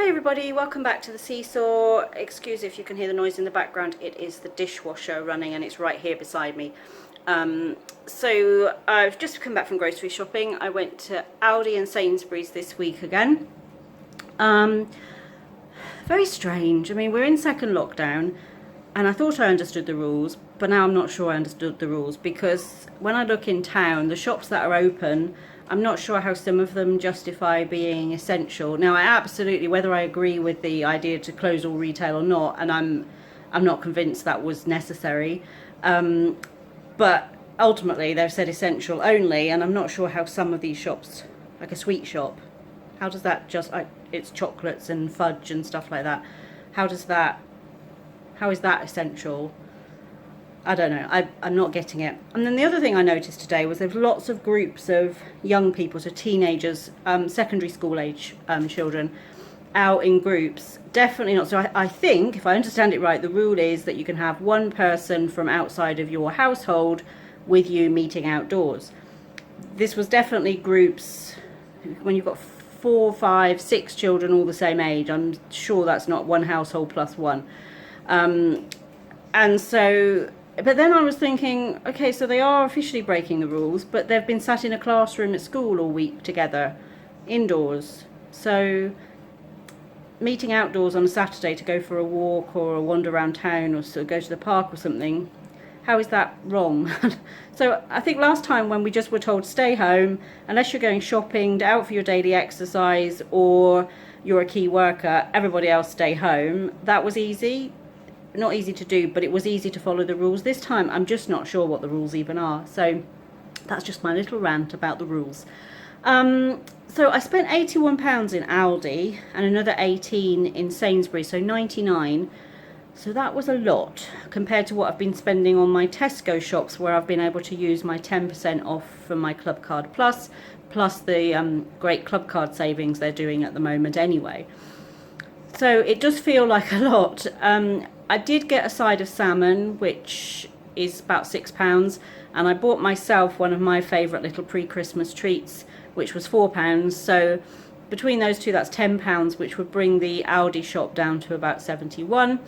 Hi everybody, welcome back to the SeeSaw. Excuse if you can hear the noise in the background, it is the dishwasher running and it's right here beside me. So I've just come back from grocery shopping. I went to Aldi and Sainsbury's this week again. Very strange. I mean, we're in second lockdown and I thought I understood the rules, but now I'm not sure I understood the rules, because when I look in town, the shops that are open, I'm not sure how some of them justify being essential. Now, I absolutely, whether I agree with the idea to close all retail or not, and I'm not convinced that was necessary, but ultimately they've said essential only, and I'm not sure how some of these shops, like a sweet shop, how does that it's chocolates and fudge and stuff like that, how is that essential? I don't know, I'm not getting it. And then the other thing I noticed today was there's lots of groups of young people, so teenagers, secondary school age children, out in groups. Definitely not. So I think, if I understand it right, the rule is that you can have one person from outside of your household with you meeting outdoors. This was definitely groups, when you've got 4, 5, 6 children all the same age, I'm sure that's not one household plus one. And so, but then I was thinking, okay, so they are officially breaking the rules, but they've been sat in a classroom at school all week together, indoors. So meeting outdoors on a Saturday to go for a walk or a wander around town or so go to the park or something, how is that wrong? So I think last time when we just were told stay home, unless you're going shopping, out for your daily exercise, or you're a key worker, everybody else stay home. That was easy. Not easy to do, but it was easy to follow the rules. This time I'm just not sure what the rules even are, so that's just my little rant about the rules. So I spent £81 in Aldi and another 18 in Sainsbury, so 99. So that was a lot compared to what I've been spending on my Tesco shops, where I've been able to use my 10% off from my Club Card plus the great Club Card savings they're doing at the moment anyway. So it does feel like a lot. I did get a side of salmon, which is about £6, and I bought myself one of my favourite little pre-Christmas treats, which was £4. So between those two, that's £10, which would bring the Aldi shop down to about 71.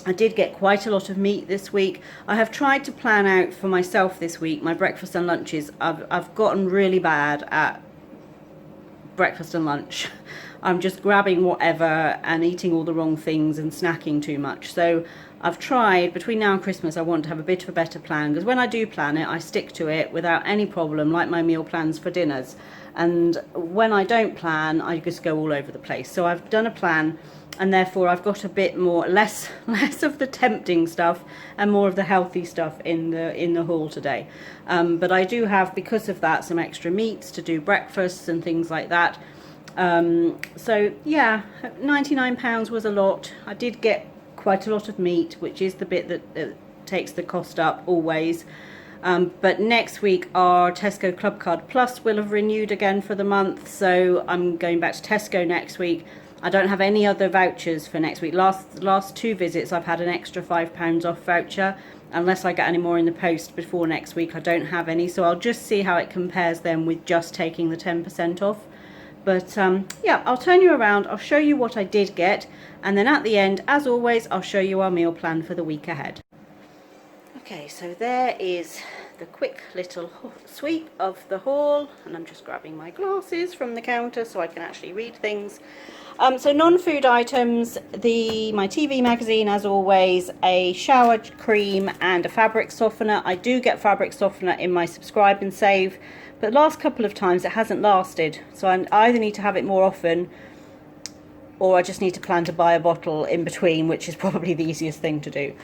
I did get quite a lot of meat this week. I have tried to plan out for myself this week my breakfast and lunches. I've gotten really bad at breakfast and lunch. I'm just grabbing whatever and eating all the wrong things and snacking too much. So I've tried, between now and Christmas, I want to have a bit of a better plan, because when I do plan it, I stick to it without any problem, like my meal plans for dinners. And when I don't plan, I just go all over the place. So I've done a plan, and therefore I've got a bit more, less of the tempting stuff and more of the healthy stuff in the haul today. But I do have, because of that, some extra meats to do breakfasts and things like that. So yeah, £99 was a lot. I did get quite a lot of meat, which is the bit that takes the cost up always. But next week our Tesco Club Card Plus will have renewed again for the month, so I'm going back to Tesco next week. I don't have any other vouchers for next week. Last 2 visits I've had an extra £5 off voucher. Unless I get any more in the post before next week, I don't have any, so I'll just see how it compares then with just taking the 10% off. But yeah, I'll turn you around, I'll show you what I did get, and then at the end, as always, I'll show you our meal plan for the week ahead. Okay, so there is the quick little sweep of the haul, and I'm just grabbing my glasses from the counter so I can actually read things. So non-food items, my TV magazine as always, a shower cream and a fabric softener. I do get fabric softener in my subscribe and save, but the last couple of times it hasn't lasted, so I either need to have it more often or I just need to plan to buy a bottle in between, which is probably the easiest thing to do.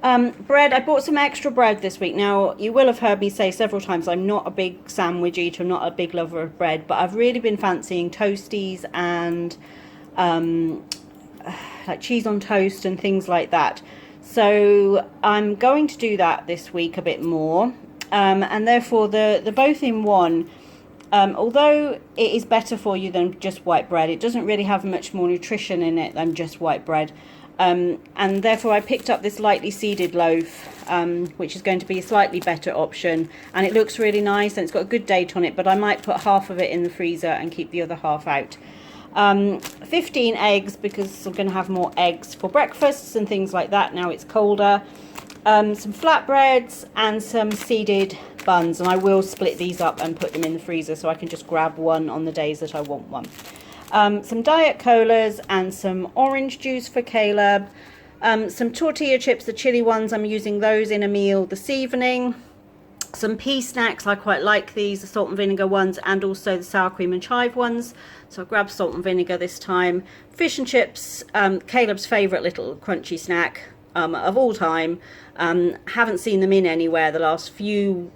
Bread, I bought some extra bread this week. Now, you will have heard me say several times I'm not a big sandwich eater, I'm not a big lover of bread, but I've really been fancying toasties and like cheese on toast and things like that. So I'm going to do that this week a bit more. And therefore the both in one, although it is better for you than just white bread, it doesn't really have much more nutrition in it than just white bread. And therefore I picked up this lightly seeded loaf, which is going to be a slightly better option, and it looks really nice and it's got a good date on it, but I might put half of it in the freezer and keep the other half out. 15 eggs because I'm going to have more eggs for breakfasts and things like that now it's colder. Some flatbreads and some seeded buns, and I will split these up and put them in the freezer so I can just grab one on the days that I want one. Some diet colas and some orange juice for Caleb. Some tortilla chips, the chili ones, I'm using those in a meal this evening. Some pea snacks, I quite like these, the salt and vinegar ones and also the sour cream and chive ones. So I'll grab salt and vinegar this time. Fish and chips, Caleb's favourite little crunchy snack of all time. Haven't seen them in anywhere the last few,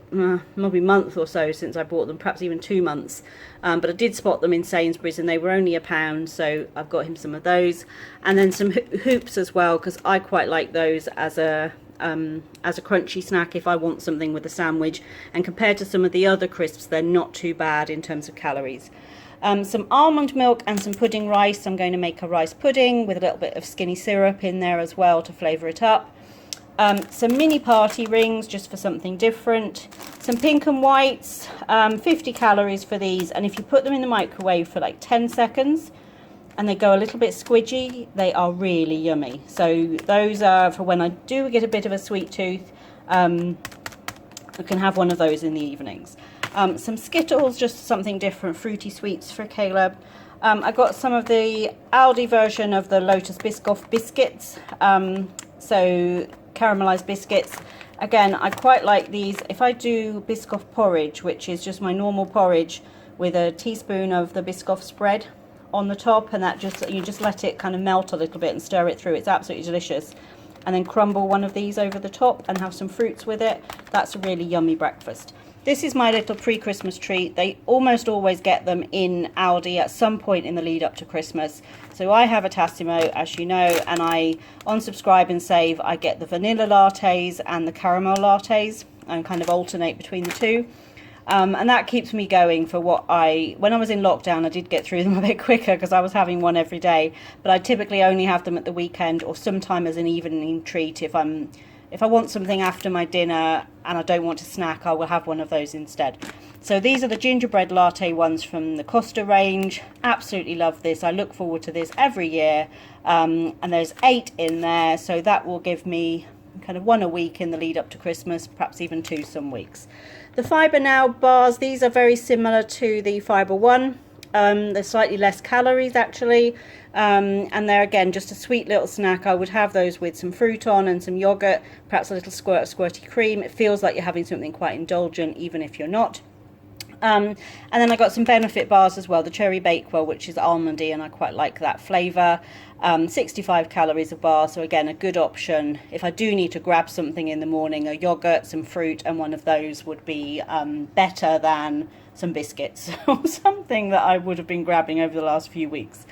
maybe month or so since I bought them, perhaps even 2 months. But I did spot them in Sainsbury's and they were only £1, so I've got him some of those. And then some hoops as well, because I quite like those as a crunchy snack if I want something with a sandwich, and compared to some of the other crisps they're not too bad in terms of calories. Some almond milk and some pudding rice. I'm going to make a rice pudding with a little bit of skinny syrup in there as well to flavour it up. Some mini party rings just for something different. Some pink and whites, 50 calories for these, and if you put them in the microwave for like 10 seconds and they go a little bit squidgy, they are really yummy. So those are for when I do get a bit of a sweet tooth. I can have one of those in the evenings. Some Skittles, just something different, fruity sweets for Caleb. I got some of the Aldi version of the Lotus Biscoff biscuits, so caramelized biscuits. Again, I quite like these. If I do Biscoff porridge, which is just my normal porridge with a teaspoon of the Biscoff spread on the top, and that just, you just let it kind of melt a little bit and stir it through. It's absolutely delicious. And then crumble one of these over the top and have some fruits with it. That's a really yummy breakfast. This is my little pre-Christmas treat. They almost always get them in Aldi at some point in the lead up to Christmas. So I have a Tassimo, as you know, and on Subscribe and Save, I get the vanilla lattes and the caramel lattes and kind of alternate between the two. And that keeps me going for when I was in lockdown, I did get through them a bit quicker because I was having one every day, but I typically only have them at the weekend or sometime as an evening treat. If I want something after my dinner and I don't want to snack, I will have one of those instead. So these are the gingerbread latte ones from the Costa range. Absolutely love this. I look forward to this every year. And there's 8 in there, so that will give me kind of 1 a week in the lead up to Christmas, perhaps even 2 some weeks. The Fibre Now bars, these are very similar to the Fibre One. They're slightly less calories actually, and they're again just a sweet little snack. I would have those with some fruit on and some yogurt, perhaps a little squirt of squirty cream. It feels like you're having something quite indulgent even if you're not. And then I got some Benefit bars as well, the Cherry Bakewell, which is almondy, and I quite like that flavour. 65 calories a bar, so again a good option if I do need to grab something in the morning. A yogurt, some fruit, and one of those would be better than some biscuits or something that I would have been grabbing over the last few weeks.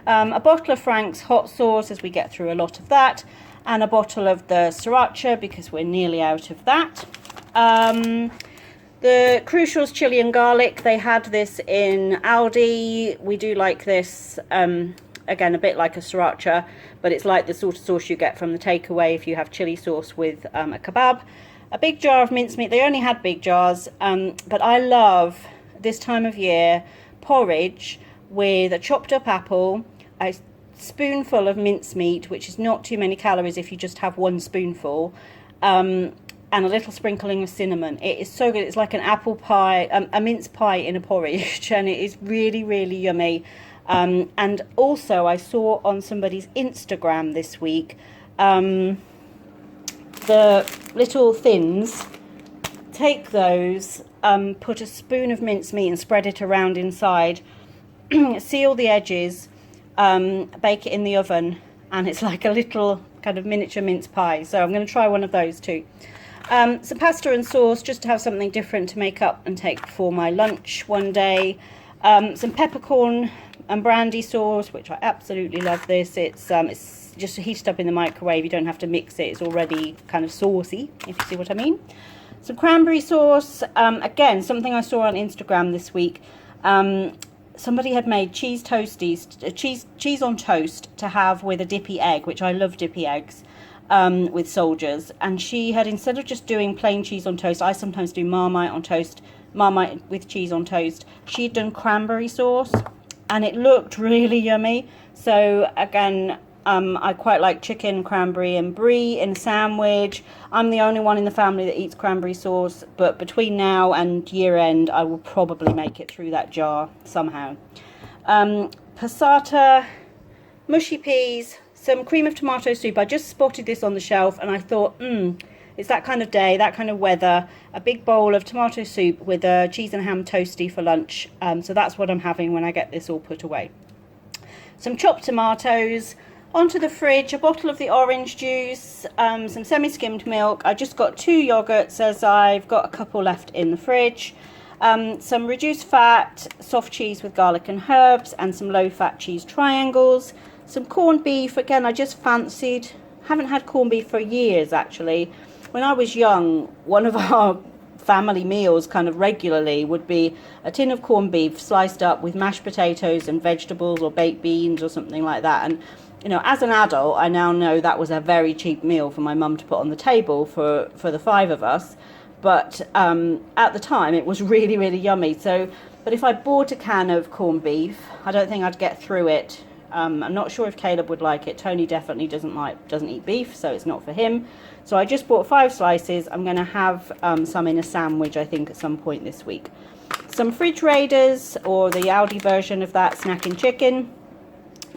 A bottle of Frank's hot sauce as we get through a lot of that, and a bottle of the sriracha because we're nearly out of that. The Crucials chili and garlic, they had this in Aldi. We do like this, again a bit like a sriracha, but it's like the sort of sauce you get from the takeaway if you have chili sauce with a kebab. A big jar of mincemeat, they only had big jars, but I love this time of year porridge with a chopped up apple, a spoonful of mincemeat, which is not too many calories if you just have 1 spoonful, and a little sprinkling of cinnamon. It is so good. It's like an apple pie, a mince pie in a porridge, and it is really, really yummy. And also I saw on somebody's Instagram this week, the little thins, take those, put a spoon of mincemeat and spread it around inside, seal the edges, bake it in the oven, and it's like a little kind of miniature mince pie. So I'm going to try one of those too. Some pasta and sauce just to have something different to make up and take for my lunch one day. Some peppercorn and brandy sauce, which I absolutely love this. It's just heated up in the microwave. You don't have to mix it. It's already kind of saucy, if you see what I mean. Some cranberry sauce. Again, something I saw on Instagram this week. Somebody had made cheese toasties, cheese on toast to have with a dippy egg, which I love dippy eggs. With soldiers, and she had, instead of just doing plain cheese on toast, I sometimes do Marmite on toast, Marmite with cheese on toast, she'd done cranberry sauce, and it looked really yummy. So again, I quite like chicken, cranberry and brie in a sandwich. I'm the only one in the family that eats cranberry sauce, but between now and year end I will probably make it through that jar somehow. Passata, mushy peas, some cream of tomato soup. I just spotted this on the shelf and I thought, it's that kind of day, that kind of weather. A big bowl of tomato soup with a cheese and ham toasty for lunch. So that's what I'm having when I get this all put away. Some chopped tomatoes. Onto the fridge, a bottle of the orange juice, some semi-skimmed milk. I just got 2 yogurts as I've got a couple left in the fridge. Some reduced fat, soft cheese with garlic and herbs, and some low-fat cheese triangles. Some corned beef. Again, I just fancied, haven't had corned beef for years actually. When I was young, one of our family meals kind of regularly would be a tin of corned beef sliced up with mashed potatoes and vegetables or baked beans or something like that. And you know, as an adult, I now know that was a very cheap meal for my mum to put on the table for the 5 of us. But at the time, it was really, really yummy. So, but if I bought a can of corned beef, I don't think I'd get through it. I'm not sure if Caleb would like it. Toney definitely doesn't eat beef, so it's not for him. So I just bought 5 slices. I'm going to have some in a sandwich, I think, at some point this week. Some Fridge Raiders, or the Aldi version of that, snacking chicken.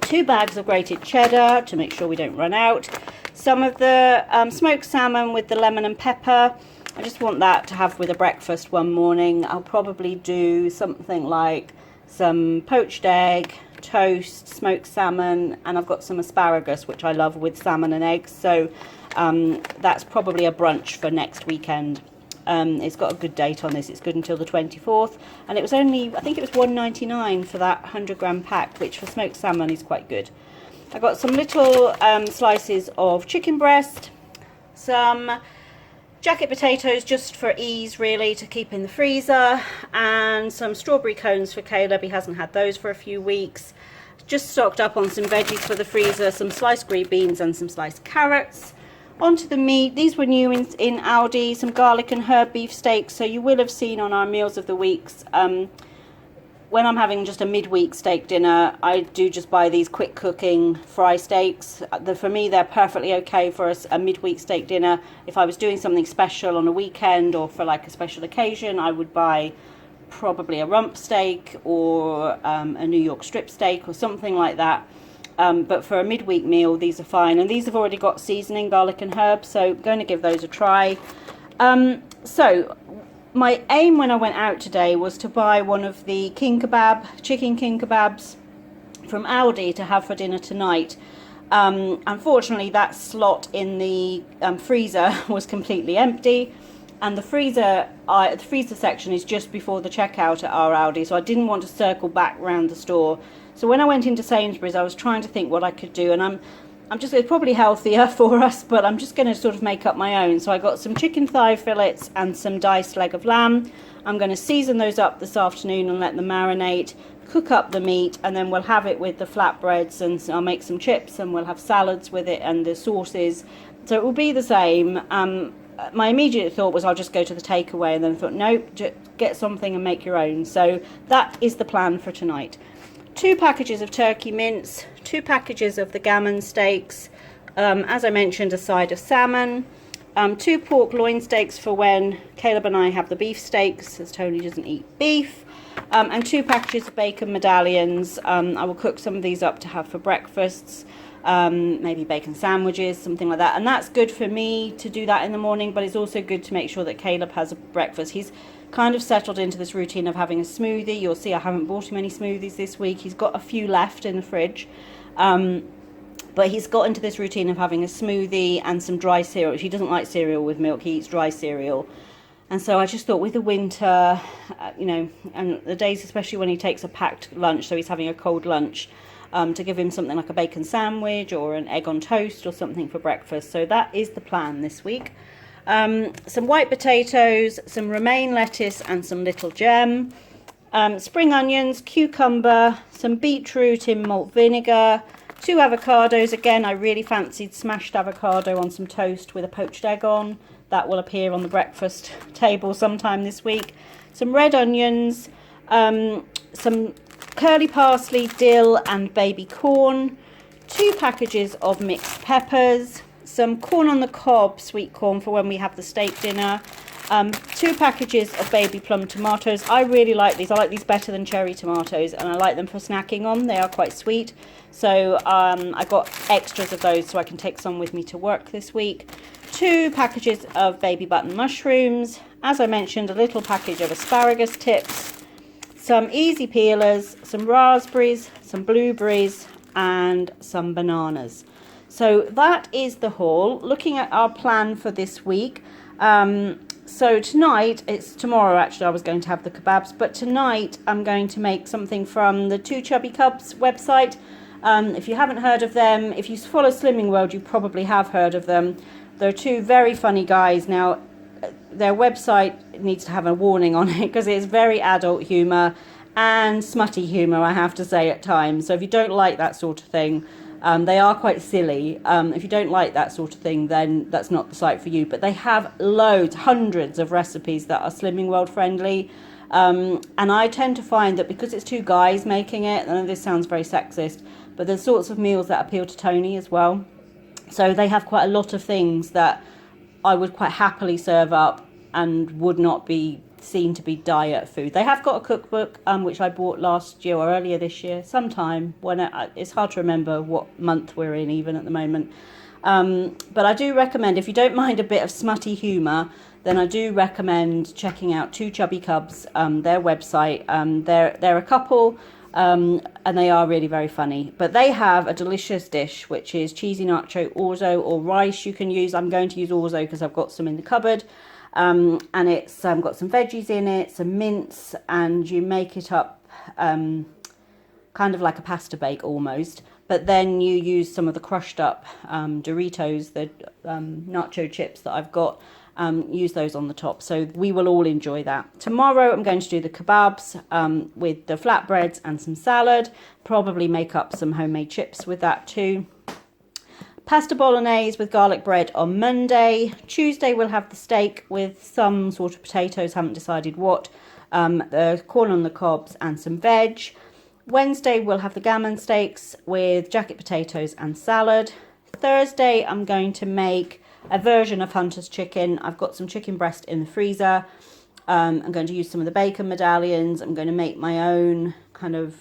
2 bags of grated cheddar to make sure we don't run out. Some of the smoked salmon with the lemon and pepper. I just want that to have with a breakfast one morning. I'll probably do something like some poached egg, toast, smoked salmon, and I've got some asparagus, which I love with salmon and eggs. So that's probably a brunch for next weekend. It's got a good date on this. It's good until the 24th, and it was only, I think it was £1.99 for that 100-gram pack, which for smoked salmon is quite good. I got some little slices of chicken breast, some jacket potatoes just for ease really to keep in the freezer, and some strawberry cones for Caleb. He hasn't had those for a few weeks. Just stocked up on some veggies for the freezer, some sliced green beans and some sliced carrots. Onto the meat. These were new in Aldi, some garlic and herb beef steaks. So you will have seen on our meals of the weeks, when I'm having just a midweek steak dinner, I do just buy these quick cooking fry steaks. For me, they're perfectly okay for a midweek steak dinner. If I was doing something special on a weekend or for like a special occasion, I would buy probably a rump steak or a New York strip steak or something like that. But for a midweek meal, these are fine. And these have already got seasoning, garlic and herbs, so I'm going to give those a try. So my aim when I went out today was to buy one of the chicken king kebabs from Aldi to have for dinner tonight. Unfortunately, that slot in the freezer was completely empty. And the freezer section is just before the checkout at our Aldi, so I didn't want to circle back round the store. So when I went into Sainsbury's, I was trying to think what I could do, and I'm just, it's probably healthier for us, but I'm just going to sort of make up my own. So I got some chicken thigh fillets and some diced leg of lamb. I'm going to season those up this afternoon and let them marinate, cook up the meat, and then we'll have it with the flatbreads, and I'll make some chips and we'll have salads with it and the sauces. So it will be the same. My immediate thought was I'll just go to the takeaway, and then I thought, no, just get something and make your own. So that is the plan for tonight. 2 packages of turkey mince, 2 packages of the gammon steaks, as I mentioned, a side of salmon, 2 pork loin steaks for when Caleb and I have the beef steaks, as Toney doesn't eat beef, and 2 packages of bacon medallions. I will cook some of these up to have for breakfasts, maybe bacon sandwiches, something like that. And that's good for me to do that in the morning, but it's also good to make sure that Caleb has a breakfast. He's kind of settled into this routine of having a smoothie. You'll see I haven't bought him any smoothies this week. He's got a few left in the fridge, but he's got into this routine of having a smoothie and some dry cereal. He doesn't like cereal with milk, he eats dry cereal. And so I just thought, with the winter, and the days especially when he takes a packed lunch, so he's having a cold lunch, to give him something like a bacon sandwich or an egg on toast or something for breakfast. So that is the plan this week. Some white potatoes, some romaine lettuce and some little gem, spring onions, cucumber, some beetroot in malt vinegar, 2 avocados. Again, I really fancied smashed avocado on some toast with a poached egg on. That will appear on the breakfast table sometime this week. Some red onions, some curly parsley, dill and baby corn, 2 packages of mixed peppers, some corn on the cob, sweet corn for when we have the steak dinner, 2 packages of baby plum tomatoes. I really like these. I like these better than cherry tomatoes, and I like them for snacking on. They are quite sweet. So I got extras of those so I can take some with me to work this week. 2 packages of baby button mushrooms. As I mentioned, a little package of asparagus tips, some easy peelers, some raspberries, some blueberries, and some bananas. So that is the haul. Looking at our plan for this week. So tonight, it's tomorrow actually, I was going to have the kebabs, but tonight I'm going to make something from the Two Chubby Cubs website. If you haven't heard of them, if you follow Slimming World, you probably have heard of them. They're 2 very funny guys. Now, their website needs to have a warning on it because it's very adult humour and smutty humour, I have to say, at times. So if you don't like that sort of thing, they are quite silly. If you don't like that sort of thing, then that's not the site for you. But they have loads, hundreds of recipes that are Slimming World friendly. And I tend to find that because it's 2 guys making it, I know this sounds very sexist, but there's sorts of meals that appeal to Toney as well. So they have quite a lot of things that I would quite happily serve up and would not be seen to be diet food. They have got a cookbook which I bought last year or earlier this year, sometime when it's hard to remember what month we're in even at the moment. But I do recommend, if you don't mind a bit of smutty humour, then I do recommend checking out Two Chubby Cubs, their website. They're a couple, and they are really very funny. But they have a delicious dish which is cheesy nacho orzo or rice you can use. I'm going to use orzo because I've got some in the cupboard. And it's got some veggies in it, some mince, and you make it up kind of like a pasta bake almost. But then you use some of the crushed up Doritos, the nacho chips that I've got, use those on the top. So we will all enjoy that. Tomorrow I'm going to do the kebabs with the flatbreads and some salad. Probably make up some homemade chips with that too. Pasta bolognese with garlic bread on Monday. Tuesday we'll have the steak with some sort of potatoes, haven't decided what. The corn on the cobs and some veg. Wednesday we'll have the gammon steaks with jacket potatoes and salad. Thursday I'm going to make a version of Hunter's chicken. I've got some chicken breast in the freezer. I'm going to use some of the bacon medallions. I'm going to make my own kind of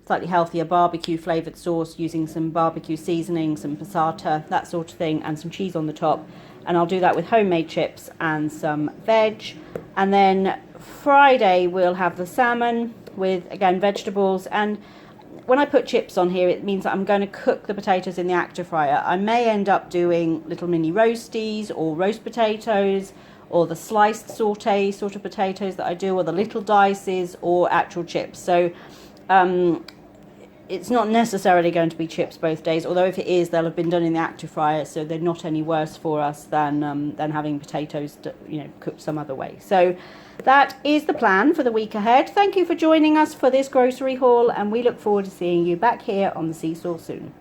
slightly healthier barbecue flavoured sauce using some barbecue seasoning, some passata, that sort of thing, and some cheese on the top. And I'll do that with homemade chips and some veg. And then Friday we'll have the salmon with, again, vegetables. And when I put chips on here, it means that I'm going to cook the potatoes in the actor fryer. I may end up doing little mini roasties or roast potatoes, or the sliced saute sort of potatoes that I do, or the little dices, or actual chips. So it's not necessarily going to be chips both days, although if it is, they'll have been done in the active fryer, so they're not any worse for us than having potatoes cooked some other way. So that is the plan for the week ahead. Thank you for joining us for this grocery haul, and we look forward to seeing you back here on the SeeSaw soon.